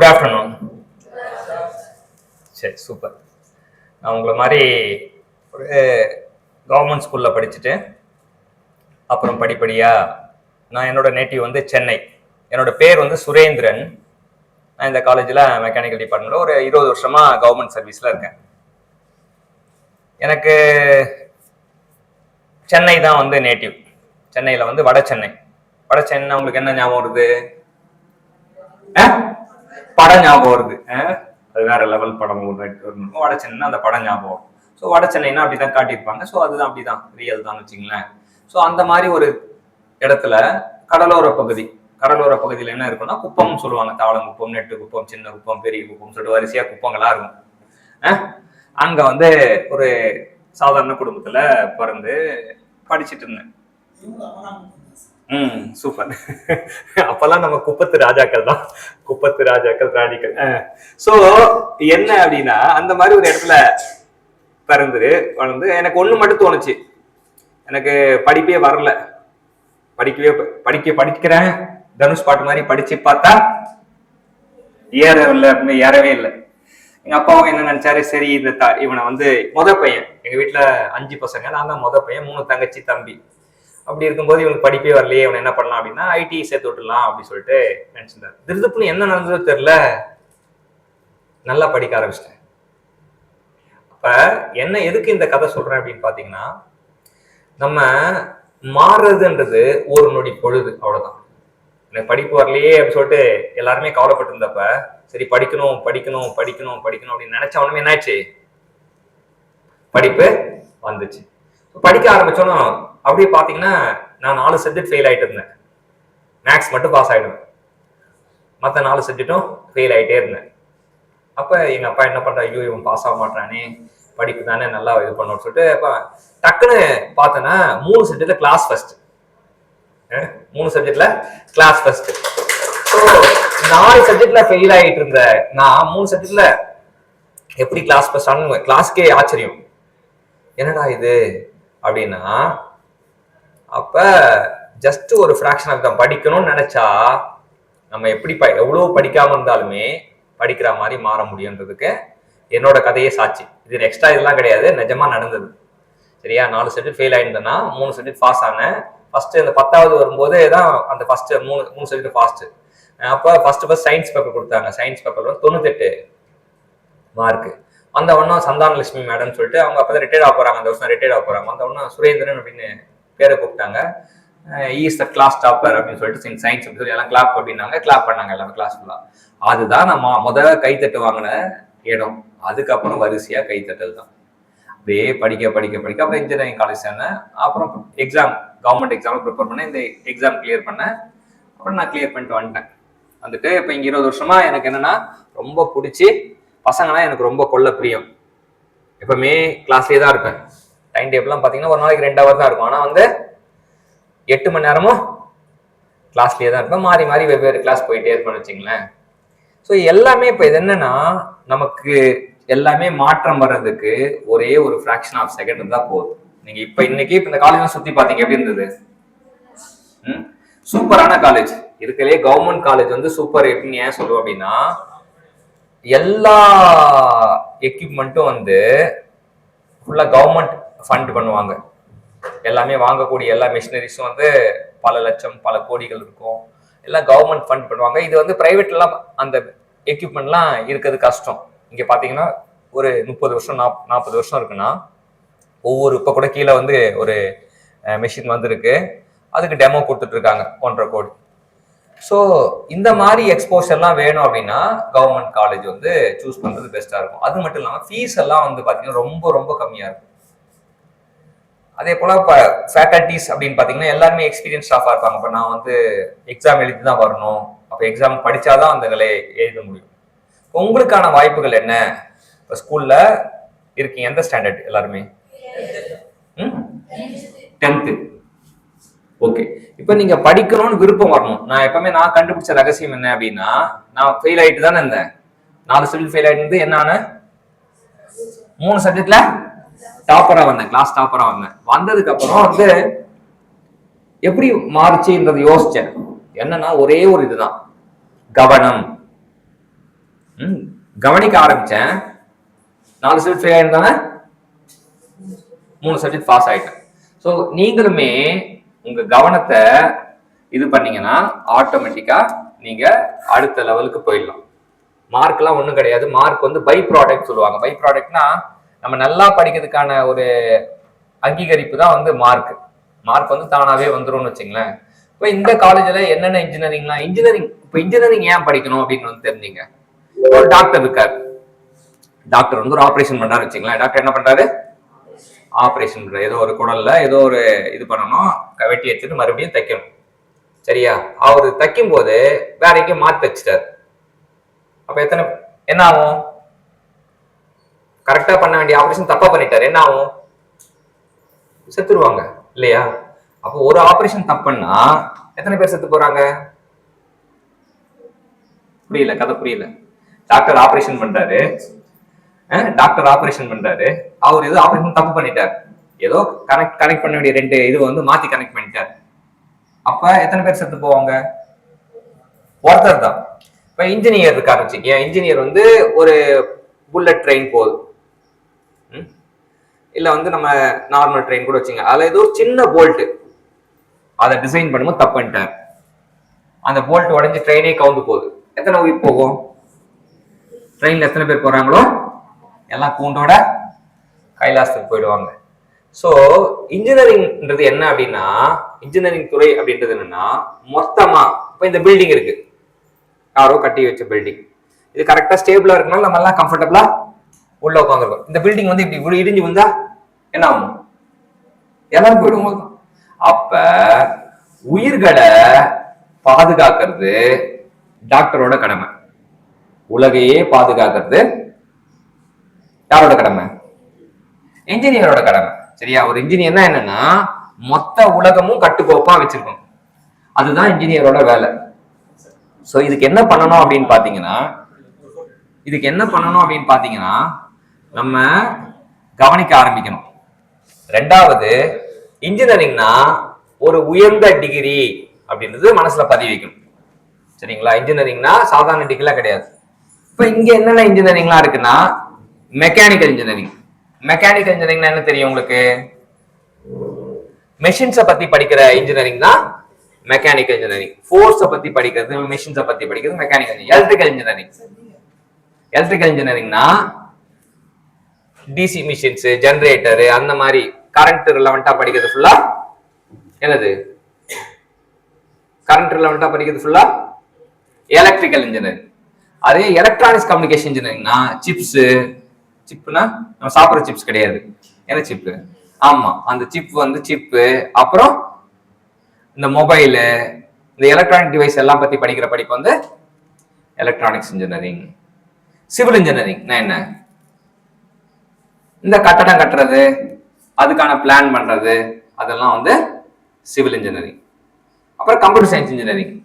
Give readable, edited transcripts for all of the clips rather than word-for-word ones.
Good afternoon. சரி, super. நான் உங்களை மாதிரி ஒரு கவர்மெண்ட் ஸ்கூலில் படிச்சுட்டு அப்புறம் படிப்படியாக நான் என்னோட நேட்டிவ் வந்து சென்னை. என்னோட பேர் வந்து சுரேந்திரன். நான் இந்த காலேஜில் மெக்கானிக்கல் டிபார்ட்மெண்ட்டில் ஒரு 20 வருஷமாக கவர்மெண்ட் சர்வீஸில் இருக்கேன். எனக்கு சென்னை தான் வந்து நேட்டிவ். சென்னையில் வந்து வட சென்னை. வட சென்னை உங்களுக்கு என்ன ஞாபகம் வருது? படம் ஞாபகம் வருது. அது வேற லெவல் படம். வட சென்னை அந்த படம் ஞாபகம். ஸோ வட சென்னைன்னா அப்படிதான் காட்டியிருப்பாங்க. ஸோ அதுதான் அப்படிதான் ரியல் தான் வச்சுங்களேன். ஸோ அந்த மாதிரி ஒரு இடத்துல கடலோர பகுதியில் என்ன இருக்குன்னா குப்பம்னு சொல்லுவாங்க. தாளங்குப்பம், நெட்டு குப்பம், சின்ன குப்பம், பெரிய குப்பம் சொல்லிட்டு வரிசையா குப்பங்களா இருக்கும். அங்க வந்து ஒரு சாதாரண குடும்பத்துல பிறந்து படிச்சுட்டு இருந்தேன். சூப்பர். அப்பெல்லாம் நம்ம குப்பத்து ராஜாக்கள் தான், குப்பத்து ராஜாக்கள் ராணிகள். சோ என்ன அப்படின்னா அந்த மாதிரி ஒரு இடத்துல வளர்ந்து எனக்கு ஒண்ணு மட்டும் தோணுச்சு. எனக்கு படிப்பே வரல. படிக்கிறேன் தனுஷ் பாட்டு மாதிரி படிச்சு பார்த்தா ஏறவே இல்லை. எங்க அப்பாவும் என்ன நினைச்சாரு, சரி இவனை வந்து பையன். எங்க வீட்டுல 5 பசங்க, நான் தான் பையன், 3 தங்கச்சி தம்பி. அப்படி இருக்கும்போது இவனுக்கு படிப்பே வரலையே, இவன் என்ன பண்ணலாம் அப்படின்னா ஐடி சேர்த்து விட்டுலாம் அப்படின்னு சொல்லிட்டு நினைச்சிருந்தாரு. திருதுப்புன்னு என்ன நடந்ததோ தெரியல, நல்லா படிக்க ஆரம்பிச்சிட்டேன். அப்ப என்ன எதுக்கு இந்த கதை சொல்றேன் அப்படின்னு பாத்தீங்கன்னா, நம்ம மாறுறதுன்றது ஒரு நொடி பொழுது, அவ்வளவுதான். எனக்கு படிப்பு வரலையே அப்படின்னு சொல்லிட்டு எல்லாருமே கவலைப்பட்டு இருந்தப்ப, சரி படிக்கணும் அப்படின்னு நினைச்ச உடனே என்னாச்சு, படிப்பு வந்துச்சு. படிக்க ஆரம்பிச்சோன்னா அப்படியே பாத்தீங்கன்னா நான் 4 சப்ஜெக்ட் ஃபெயில் ஆயிட்டு இருந்தேன். மேக்ஸ் மட்டும் பாஸ் ஆயிடுவேன், மற்ற 4 சப்ஜெக்டும் ஃபெயில் ஆயிட்டே இருந்தேன். அப்ப எங்க அப்பா என்ன பண்றா, ஐயோ இவன் பாஸ் ஆக மாட்டானே, படிப்பு தானே நல்லா இது பண்ணணும்னு சொல்லிட்டு அப்ப டக்குன்னு பார்த்தேன்னா 3 சப்ஜெக்ட்ல கிளாஸ் ஃபர்ஸ்ட். 3 சப்ஜெக்ட்ல கிளாஸ் ஃபர்ஸ்ட். ஸோ 4 சப்ஜெக்ட்ல ஃபெயில் ஆகிட்டு இருந்த நான் 3 சப்ஜெக்ட்ல எப்படி கிளாஸ் ஃபர்ஸ்ட் ஆனு கிளாஸ்க்கே ஆச்சரியம். என்னடா இது அப்படின்னா, அப்ப ஜஸ்ட் ஒரு ஃபிராக்ஷன் ஆஃப் தான் படிக்கணும்னு நினைச்சா நம்ம எப்படி எவ்வளவு படிக்காம இருந்தாலுமே படிக்கிற மாதிரி மாற முடியுன்றதுக்கு என்னோட கதையே சாட்சி. இது எக்ஸ்ட்ரா இதெல்லாம் கிடையாது, நிஜமா நடந்தது. சரியா, 4 சப்ஜெக்ட் ஃபெயில் ஆயிருந்தேன்னா 3 சப்ஜெக்ட் பாஸ் ஆனேன். ஃபர்ஸ்ட் அந்த 10வது வரும்போது தான் அந்த ஃபர்ஸ்ட் 3 சப்ஜெக்ட் ஃபாஸ்ட். அப்ப ஃபர்ஸ்ட் சயின்ஸ் பேப்பர் கொடுத்தாங்க. சயின்ஸ் பேப்பர்ல 98 மார்க். அந்த ஒன்னும் சந்தானலட்சுமி மேடம் சொல்லிட்டு அவங்க அப்பதான் ரிட்டையர்ட் ஆக போறாங்க, அந்த வருஷம் ரிட்டையர்ட் ஆக போறாங்க. அந்த ஒன்னும் சுரேந்திரன் அப்படின்னு பேரை கூப்பிட்டாங்க. இஸ் த கிளாஸ் டாப்பர் அப்படின்னு சொல்லிட்டு சயின்ஸ் சொல்லி எல்லாம் கிளாப் அப்படின்னாங்க. கிளாப் பண்ணாங்க எல்லாமே கிளாஸ் ஃபுல்லா. அதுதான் நம்ம முதல்ல கைத்தட்டு வாங்கின இடம். அதுக்கப்புறம் வரிசையா கைத்தட்டல் தான். அப்படியே படிக்க அப்புறம் இன்ஜினியரிங் காலேஜ் சேர்ந்தேன். அப்புறம் எக்ஸாம், கவர்மெண்ட் எக்ஸாம் ப்ரிப்பேர் பண்ணேன். இந்த எக்ஸாம் கிளியர் பண்ணேன். அப்புறம் நான் கிளியர் பண்ணிட்டு வந்துட்டேன். வந்துட்டு இப்போ இங்க 20 வருஷமா எனக்கு என்னன்னா ரொம்ப பிடிச்சி பசங்கன்னா எனக்கு ரொம்ப கொள்ள பிரியம். எப்பவுமே கிளாஸ்லேயே தான் இருப்பேன். டைம் டேபிள்லாம் பார்த்தீங்கன்னா ஒரு நாளைக்கு 2 ஹவர் தான் இருக்கும். ஆனால் வந்து 8 மணி நேரமும் கிளாஸ்லேயே தான் இருப்பேன். மாறி மாறி வெவ்வேறு கிளாஸ் போயிட்டே இருப்பேன்னு வச்சுங்களேன். ஸோ எல்லாமே இப்போ இது என்னன்னா, நமக்கு எல்லாமே மாற்றம் வர்றதுக்கு ஒரே ஒரு ஃபிராக்ஷன் ஆஃப் செகண்ட் தான் போகுது. நீங்க இன்னைக்கு இந்த காலேஜ் சுத்தி பாத்தீங்க, எப்படி இருந்தது? சூப்பரான காலேஜ். இருக்கலே கவர்மெண்ட் காலேஜ் வந்து சூப்பர். எப்படின்னு ஏன் சொல்லுவோம் அப்படின்னா, எல்லா எக்யூப்மெண்ட்டும் வந்து ஃபுல்லா கவர்மெண்ட் ஃபண்ட் பண்ணுவாங்க. எல்லாமே வாங்கக்கூடிய எல்லா மிஷினரிஸும் வந்து பல லட்சம் பல கோடிகள் இருக்கும். எல்லாம் கவர்மெண்ட் ஃபண்ட் பண்ணுவாங்க. இது வந்து பிரைவேட்லாம் அந்த எக்யூப்மெண்ட்லாம் இருக்கிறது கஷ்டம். இங்க பாத்தீங்கன்னா ஒரு 30 வருஷம் 40 வருஷம் இருக்குன்னா ஒவ்வொரு இப்ப கூட கீழே வந்து ஒரு மெஷின் வந்துருக்கு, அதுக்கு டெமோ கொடுத்துட்டு இருக்காங்க 1.5 கோடி. ஸோ இந்த மாதிரி எக்ஸ்போஷர்லாம் வேணும் அப்படின்னா கவர்மெண்ட் காலேஜ் வந்து சூஸ் பண்றது பெஸ்டா இருக்கும். அது மட்டும் இல்லாமல் ஃபீஸ் எல்லாம் வந்து பாத்தீங்கன்னா ரொம்ப ரொம்ப கம்மியா இருக்கும். அதே போல இப்போ ஃபேக்கல்டிஸ் அப்படின்னு பாத்தீங்கன்னா எல்லாருமே எக்ஸ்பீரியன்ஸ் ஸ்டாஃபா இருப்பாங்க. இப்போ நான் வந்து எக்ஸாம் எழுதி தான் வரணும். அப்போ எக்ஸாம் படிச்சாதான் அந்த நிலையை எழுத முடியும். உங்களுக்கான வாய்ப்புகள் என்ன? இப்போ ஸ்கூல்ல இருக்கீங்க, எந்த ஸ்டாண்டர்ட் எல்லாருமே? 10th. ஓகே, இப்போ நீங்க படிக்கணும்னு விருப்பம் வரணும். நான் கண்டுபிடிச்ச ரகசியம் என்ன அப்படின்னா, நான் ஃபெயில் ஆயிட்டு தானே இருந்தேன். 4 சப்ஜெக்ட் ஃபெயில் ஆயிட்டு இருந்து என்ன 3 சப்ஜெக்ட்ல டாப்பரா வந்தேன், கிளாஸ் டாப்பரா வந்தேன். வந்ததுக்கு அப்புறம் வந்து எப்படி மாறுச்சுன்றது யோசிச்சேன். என்னன்னா ஒரே ஒரு இதுதான், கவனம். கவனிக்க ஆரம்பிச்சேன். 4 சப்ஜெக்ட் ஃபெயில் ஆயிருந்தானே 3 சப்ஜெக்ட் பாஸ் ஆயிட்டேன். ஸோ நீங்களுமே உங்க கவனத்தை இது பண்ணீங்கன்னா ஆட்டோமேட்டிக்கா நீங்க அடுத்த லெவலுக்கு போயிடலாம். மார்க்லாம் ஒன்றும் கிடையாது. மார்க் வந்து பை ப்ராடக்ட் சொல்லுவாங்க. பை ப்ராடக்ட்னா நம்ம நல்லா படிக்கிறதுக்கான ஒரு அங்கீகரிப்பு தான் வந்து மார்க். மார்க் வந்து தானாவே வந்துரும்னு வச்சுங்களேன். இப்போ இந்த காலேஜ்ல என்னென்ன இன்ஜினியரிங்லாம் இப்போ இன்ஜினியரிங் ஏன் படிக்கணும் அப்படின்னு வந்து தெரிஞ்சீங்க. ஒரு டாக்டர் இருக்காரு. டாக்டர் வந்து ஒரு ஆப்ரேஷன் பண்றாரு வச்சுங்களேன். டாக்டர் என்ன பண்றாரு? ஆப்ரேஷன் பண்றாரு. ஏதோ ஒரு குடல்ல ஏதோ ஒரு இது பண்ணணும், வெட்டி எடுத்துட்டு மறுபடியும் தைக்கணும். சரியா? அவரு தைக்கும் போது வேற எங்கேயும் மாத்தி தைச்சிட்டாரு. அப்ப என்ன ஆகும்? கரெக்டா பண்ண வேண்டிய ஆபரேஷன் தப்பா பண்ணிட்டாரு. என்ன ஆகும்? செத்துருவாங்க இல்லையா? அப்போ ஒரு ஆபரேஷன் தப்புன்னா எத்தனை பேர் செத்து போறாங்க? புரியல, கதை புரியல. டாக்டர் ஆபரேஷன் பண்றாரு. அவர் ஏதோ ஆபரேஷன் தப்பு பண்ணிட்டார். ஏதோ கனெக்ட் பண்ண வேண்டிய 2 இது வந்து மாத்தி கனெக்ட் பண்ணிட்டார். அப்ப எத்தனை பேர் செத்து போவாங்க? ஒருத்தர் தான். இப்ப இன்ஜினியர் இருக்காரு வச்சுக்கீங்க. இன்ஜினியர் வந்து ஒரு புல்லட் ட்ரெயின் போகுது, இல்ல வந்து நம்ம நார்மல் ட்ரெயின் கூட வச்சுங்க. அதுல ஏதோ ஒரு சின்ன போல்ட் அதை டிசைன் பண்ணும்போது தப்பு பண்ணிட்டார். அந்த போல்ட் உடஞ்சி ட்ரெயினே கவுந்து போகுது. எத்தனை உயிர் போகும்? ட்ரெயின்ல எத்தனை பேர் போறாங்களோ எல்லாம் கூண்டோட கைலாசத்துக்கு போயிடுவாங்க. ஸோ இன்ஜினியரிங்ன்றது என்ன அப்படின்னா, இன்ஜினியரிங் துறை அப்படின்றது என்னன்னா மொத்தமா இப்போ இந்த பில்டிங் இருக்கு, யாரோ கட்டி வச்ச பில்டிங். இது கரெக்டா ஸ்டேபிளா இருக்கனால நம்ம எல்லாம் கம்ஃபர்டபுளா உள்ள உட்காந்துருக்கோம். இந்த பில்டிங் வந்து இப்படி இடிஞ்சு வந்தா என்ன ஆகும்? எல்லாரும் போயிடுவோம். அப்ப உயிர்களை பாதுகாக்கிறது டாக்டரோட கடமை. உலகையே பாதுகாக்கிறது யாரோட கடமை? இன்ஜினியரோட கடமை. சரியா? ஒரு இன்ஜினியர்னா என்னன்னா மொத்த உலகமும் கட்டுக்கோப்பா வச்சிருக்கணும். அதுதான் இன்ஜினியரோட வேலை. சோ இதுக்கு என்ன பண்ணணும் அப்படின்னு பாத்தீங்கன்னா நம்ம கவனிக்க ஆரம்பிக்கணும். 2வது, இன்ஜினியரிங்னா ஒரு உயர்ந்த டிகிரி அப்படின்றது மனசுல பதிவு வைக்கணும். சரிங்களா? இன்ஜினியரிங்னா சாதாரண டிகிரிலாம் கிடையாது. இப்ப இங்க என்னென்ன இன்ஜினியரிங்லாம் இருக்குன்னா மெக்கானிக்கல் இன்ஜினியரிங். மெக்கானிக்கல் இன்ஜினியரிங்னா என்ன தெரியும் உங்களுக்கு? மெஷின்ஸை பத்தி படிக்கிற இன்ஜினியரிங் தான் மெக்கானிக்கல் இன்ஜினியரிங். ஃபோர்ஸை பத்தி படிக்கிறது, மெஷின்ஸை பத்தி படிக்கிறது மெக்கானிக்கல் இன்ஜினியரிங். எலக்ட்ரிக்கல் இன்ஜினியரிங்னா டிசி மிஷின்ஸ், ஜெனரேட்டர், அந்த மாதிரி கரண்ட் ரிலவெண்டா படிக்கிறது ஃபுல்லா என்னது? கரண்ட் ரிலவெண்டா படிக்கிறது ஃபுல்லா எலக்ட்ரிக்கல் இன்ஜினியரிங். அதே எலக்ட்ரானிக்ஸ் கம்யூனிகேஷன் இன்ஜினியரிங்னா சிப்னா நம்ம சாப்பிட்ற சிப்ஸ் கிடையாது. என்ன சிப்பு? ஆமா, அந்த சிப் வந்து சிப்பு. அப்புறம் இந்த மொபைலு, இந்த எலக்ட்ரானிக் டிவைஸ் எல்லாம் பத்தி படிக்கிற படிப்பு வந்து எலக்ட்ரானிக்ஸ் இன்ஜினியரிங். சிவில் இன்ஜினியரிங்னா என்ன? இந்த கட்டடம் கட்டுறது, அதுக்கான பிளான் பண்றது, அதெல்லாம் வந்து சிவில் இன்ஜினியரிங். அப்புறம் கம்ப்யூட்டர் சயின்ஸ் இன்ஜினியரிங்,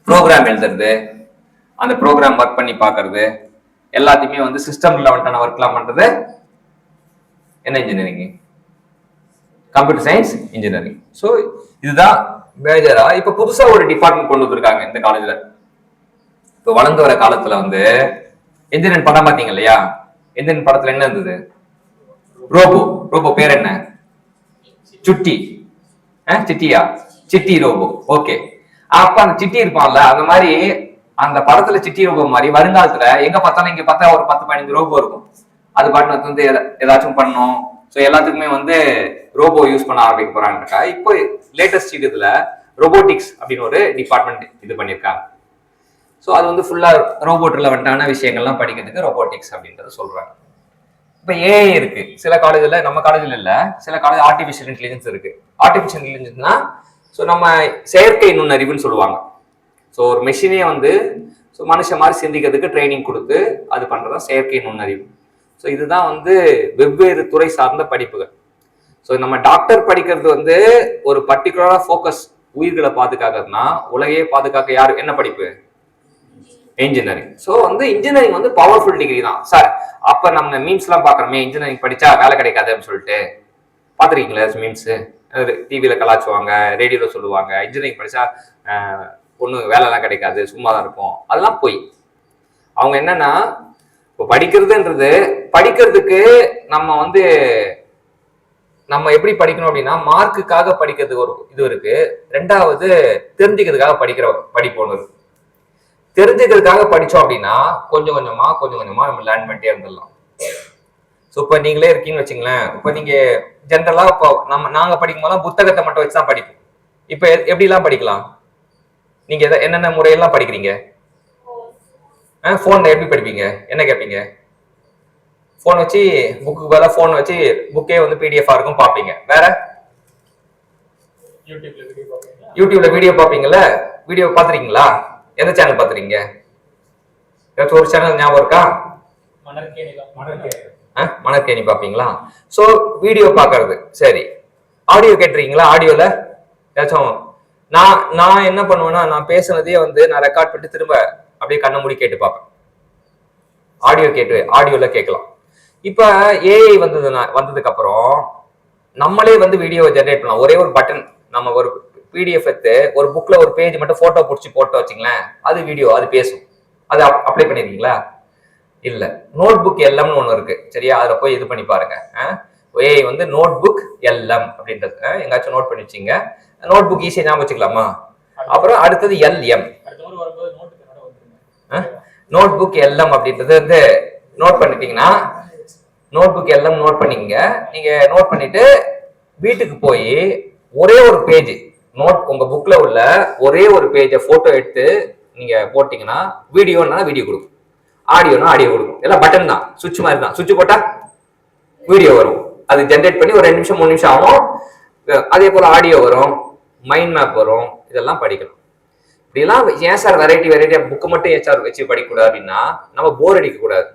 ப்ரோக்ராம் எழுதுறது, அந்த ப்ரோக்ராம் ஒர்க் பண்ணி பார்க்கறது, எல்லாத்தையுமே வந்து சிஸ்டம் ரிலவெண்டான ஒர்க்லாம் பண்றது என்ன engineering? Computer science engineering. So இதுதான் மேஜரா. இப்ப புதுசா ஒரு டிபார்ட்மெண்ட் கொண்டு வந்திருக்காங்க இந்த காலேஜ்ல. இப்போ வளர்ந்து வர காலத்துல வந்து எந்திரன் படம் பாத்தீங்க இல்லையா? எந்திரன் படத்துல என்ன இருந்தது? ரோபோ பேர் என்ன? சுட்டி. சிட்டியா? சிட்டி ரோபோ. ஓகே. அப்ப அந்த சிட்டி இருப்பான்ல, அந்த மாதிரி அந்த படத்துல சிட்டி ரோபோ மாதிரி வருங்காலத்துல எங்க பார்த்தாலும் இங்க பார்த்தா ஒரு 10-15 ரோபோ இருக்கும். அது பாட்டு வந்து ஏதாச்சும் பண்ணும். ஸோ எல்லாத்துக்குமே வந்து ரோபோ யூஸ் பண்ண ஆரம்பிக்க போறாங்கக்கா. இப்போ லேட்டஸ்ட் இதுல ரோபோட்டிக்ஸ் அப்படின்னு ஒரு டிபார்ட்மெண்ட் இது பண்ணியிருக்காங்க. ஸோ அது வந்து ஃபுல்லா ரோபோட் ரிலவெண்டான விஷயங்கள்லாம் படிக்கிறதுக்கு ரோபோட்டிக்ஸ் அப்படின்றத சொல்றாங்க. இப்போ ஏஐ இருக்கு சில காலேஜ்ல, நம்ம காலேஜ்ல இல்ல, சில காலேஜ் ஆர்டிஃபிஷியல் இன்டெலிஜென்ஸ் இருக்கு. ஆர்டிஃபிஷியல் இன்டெலிஜென்ஸ்னா ஸோ நம்ம செயற்கை நுண்ணறிவுன்னு சொல்லுவாங்க. ஸோ ஒரு மெஷினே வந்து ஸோ மனுஷன் மாதிரி சிந்திக்கிறதுக்கு ட்ரைனிங் கொடுத்து அது பண்றதா செயற்கை நுண்ணறிவு. ஸோ இதுதான் வந்து வெவ்வேறு துறை சார்ந்த படிப்புகள். ஸோ நம்ம டாக்டர் படிக்கிறது வந்து ஒரு பர்டிகுலரா ஃபோக்கஸ் உயிர்களை பாதுகாக்கிறதுனா, உலகையே பாதுகாக்க யாரு என்ன படிப்பு? இன்ஜினியரிங். ஸோ வந்து இன்ஜினியரிங் வந்து பவர்ஃபுல் டிகிரி தான் சார். அப்ப நம்ம மீம்ஸ் எல்லாம் பாக்குறோமே, இன்ஜினியரிங் படிச்சா வேலை கிடைக்காது அப்படின்னு சொல்லிட்டு பாத்துருக்கீங்களா? மீம்ஸ் டிவியில கலாச்சுவாங்க, ரேடியோல சொல்லுவாங்க இன்ஜினியரிங் படிச்சா ஒன்றும் வேலைலாம் கிடைக்காது, சும்மா தான் இருக்கும். அதெல்லாம் போய் அவங்க என்னன்னா இப்போ படிக்கிறதுக்கு நம்ம எப்படி படிக்கணும் அப்படின்னா மார்க்குக்காக படிக்கிறதுக்கு ஒரு இது இருக்கு. ரெண்டாவது தெரிஞ்சுக்கிறதுக்காக படிப்பு ஒன்று இருக்கு. தெரிஞ்சுக்கிறதுக்காக படிச்சோம் அப்படின்னா கொஞ்சம் கொஞ்சமா நம்ம லேர்ன் பண்ணிட்டே இருந்துடலாம். ஸோ இப்போ நீங்களே இருக்கீங்கன்னு வச்சுங்களேன். இப்போ நீங்க ஜென்ரலா இப்போ நாங்க படிக்கும் போதெல்லாம் புத்தகத்தை மட்டும் வச்சுதான் படிப்போம். இப்ப எப்படிலாம் படிக்கலாம்? நீங்க என்னென்ன முறையெல்லாம் படிக்கிறீங்க? போன்ல எப்படி படிப்பீங்க? என்ன கேட்பீங்க? போன் வச்சு புக்கு பதிலா போன் வச்சு புக்கே வந்து பிடிஎஃப் இருக்கும் பாப்பீங்க. வேற யூடியூப்ல வீடியோ பாப்பீங்கல்ல? வீடியோ பாத்துறீங்களா? எந்த சேனல் பாத்துறீங்க? ஏதாச்சும் ஒரு சேனல் ஞாபகம் இருக்கா? மணற்கேணி பாப்பீங்களா? சோ வீடியோ பாக்குறது சரி. ஆடியோ கேட்டுறீங்களா? ஆடியோல ஏதாச்சும் நான் என்ன பண்ணுவேன்னா, நான் பேசுனதே வந்து நான் ரெக்கார்ட் பண்ணிட்டு திரும்ப அப்படியே கண்ணை மூடி கேட்டு பார்ப்பேன். ஆடியோல கேட்கலாம். இப்ப ஏஐ வந்ததுக்கு அப்புறம் நம்மளே வந்து வீடியோ ஜெனரேட் பண்ணலாம். ஒரே ஒரு பட்டன், நம்ம ஒரு பிடிஎஃப் எடுத்து ஒரு புக்ல ஒரு பேஜ் மட்டும் போட்டோ பிடிச்சி போட்டோ வச்சுங்களேன், அது வீடியோ, அது பேசும். அது அப்ளை பண்ணிருக்கீங்களா? இல்ல. நோட் புக் எல்எம்னு ஒண்ணு இருக்கு சரியா? அதுல போய் இது பண்ணி பாருங்க. ஏஐ வந்து நோட் புக் எல்எம் அப்படின்றது எங்காச்சும் நோட் பண்ணி வச்சுங்க. நோட் புக் ஈஸியா ஞாபகம் வச்சுக்கலாமா? அப்புறம் அடுத்தது எல்எம், நோட் புக் எல்எம் அப்படின்றது வந்து நோட் பண்ணிட்டீங்கன்னா, நோட் புக் எல்எம் நோட் பண்ணிக்கங்க. நீங்க நோட் பண்ணிட்டு வீட்டுக்கு போய் ஒரே ஒரு பேஜ் உங்க புக்ல உள்ள ஒரே ஒரு பேஜை போட்டோ எடுத்து நீங்க போட்டீங்கன்னா வீடியோனா வீடியோ கொடுக்கும், ஆடியோனா ஆடியோ கொடுக்கும். எல்லாம் பட்டன் தான், சுவிட்ச் மாதிரி தான். சுவிட்ச் போட்டா வீடியோ வரும். அது ஜென்ரேட் பண்ணி ஒரு 2 நிமிஷம் 3 நிமிஷம் ஆகும். அதே போல ஆடியோ வரும், மைண்ட் மேப் வரும். இதெல்லாம் படிக்கணும். இப்படிலாம் ஏன் சார் வெரைட்டியா புக்கு மட்டும் ஏன் சார் வச்சு படிக்கக்கூடாது அப்படின்னா, நம்ம போர் அடிக்க கூடாது.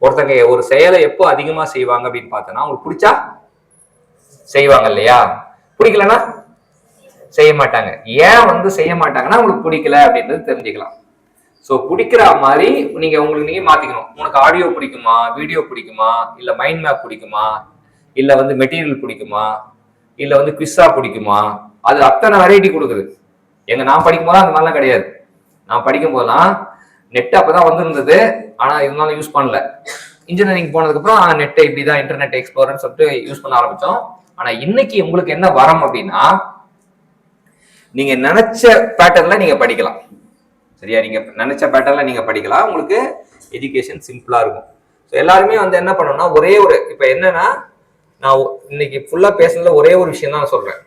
ஒருத்தங்க ஒரு செயலை எப்போ அதிகமா செய்வாங்க அப்படின்னு பார்த்தோன்னா, அவங்களுக்கு பிடிச்சா செய்வாங்க இல்லையா? பிடிக்கலன்னா செய்ய மாட்டாங்க. ஏன் வந்து செய்ய மாட்டாங்கன்னா உங்களுக்கு பிடிக்கல அப்படின்றது தெரிஞ்சுக்கலாம். ஸோ பிடிக்கிற மாதிரி உங்களுக்கு நீங்க மாத்திக்கணும். உனக்கு ஆடியோ பிடிக்குமா, வீடியோ பிடிக்குமா, இல்ல மைண்ட் மேப் பிடிக்குமா, இல்ல வந்து மெட்டீரியல் பிடிக்குமா, இல்ல வந்து குவிஸா பிடிக்குமா? அது அத்தனை வெரைட்டி கொடுக்குது. நான் படிக்கும் போது அந்த மாதிரிலாம் கிடையாது. நான் படிக்கும் போதெல்லாம் நெட் அப்பதான் வந்திருந்தது, ஆனா இருந்தாலும் யூஸ் பண்ணல. இன்ஜினியரிங் போனதுக்கு அப்புறம் நெட் இப்படிதான் இன்டர்நெட் எக்ஸ்ப்ளோரர்னு சொல்லிட்டு யூஸ் பண்ண ஆரம்பிச்சோம். ஆனா இன்னைக்கு உங்களுக்கு என்ன வரம் அப்படின்னா, நீங்க நினைச்ச பேட்டர்ன்ல நீங்க படிக்கலாம் சரியா? நீங்க நினைச்ச பேட்டர்ன்ல நீங்க படிக்கலாம். உங்களுக்கு எஜுகேஷன் சிம்பிளா இருக்கும். ஸோ எல்லாருமே வந்து என்ன பண்ணணும்னா, ஒரே ஒரு இப்ப என்னன்னா, நான் இன்னைக்கு ஃபுல்லா பேசுனதுல ஒரே ஒரு விஷயம் தான் சொல்றேன்.